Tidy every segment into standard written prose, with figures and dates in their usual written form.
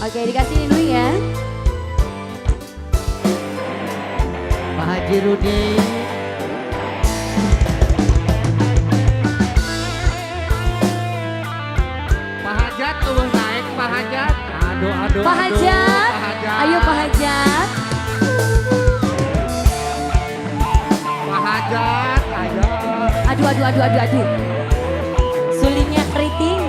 Oke, dikasih dulu ya. Pak Haji Rudi. Pak Hajat tuh naik Pak Hajat. Aduh, aduh, Pak aduh. Hajat. Pak Hajat. Ayo Pak Hajat. Pak Hajat, ayo. Aduh, aduh, aduh, aduh, aduh. Sulingnya keriting.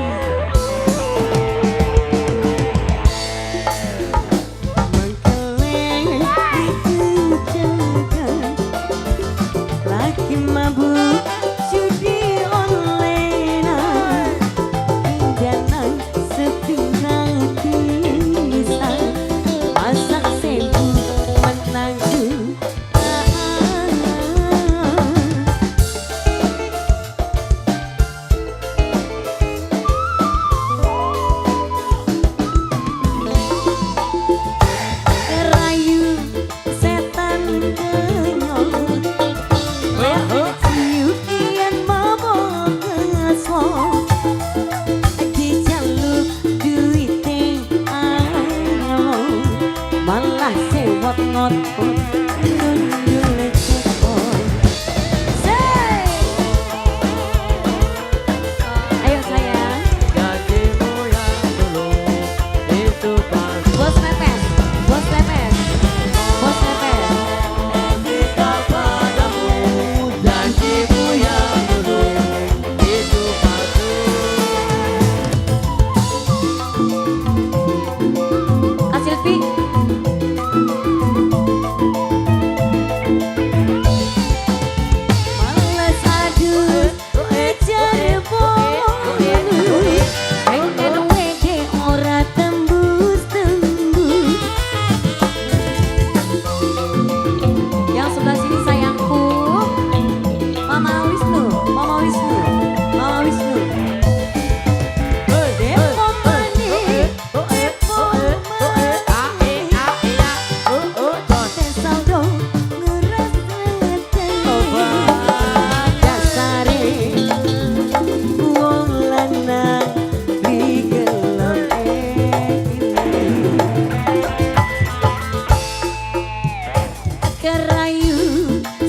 Lagi mabuk judi online dan sepinggang bisa masak sebu menanggung. Rayu setan kenyol ciukian mabok ngeswong dijaluk duite anyong malah sewot ngotot nundul cepot. Ayo sayang. Janjimu yang dulu itu pasti. Bos pepes. Bos pepes. Bos pepes. Kita padamu janjimu yang dulu itu pasti. Kak Silvi. Males aduh ejar bolu wede ora tembus-tembus. Yang sebelah sini sayangku. Mama Wisnu. Mama Wisnu. Mama Wisnu. Depo manis, depo manis, saldo ngeras dasare wong lanang digelem kerayu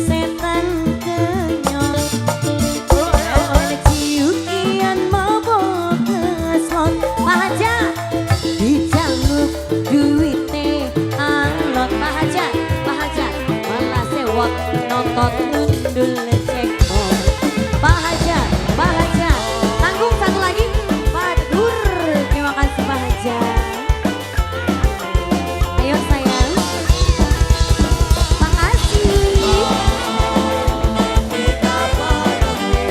setan kenyol ciukian mabok ngeswot. Pak Hajat. dijaluk duite Alot Pak Hajat. Pak Hajat. Malah sewot nonton nundul cekot. Pak Hajat. Pak Hajat. Tanggung satu lagi. Pak Dur. Terima kasih Pak Hajat. Ayo sayang. Makasih. Kita padamu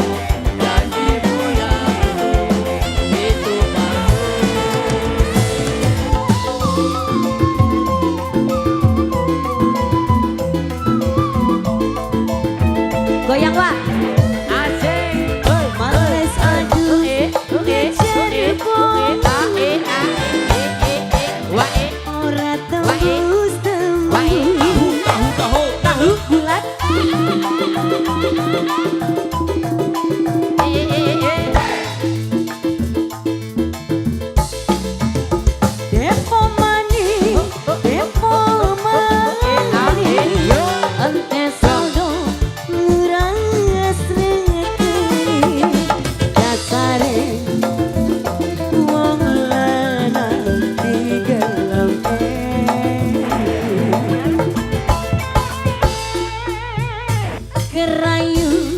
janjimu yang dulu itu pasti. Goyang Wak. Asik. males aduh ejar bolu ora tembus-tembus. Tahu bulat. Depo manis, depo manis, ente saldo nguras rezeki. Dasare wong lanang digelem kerayu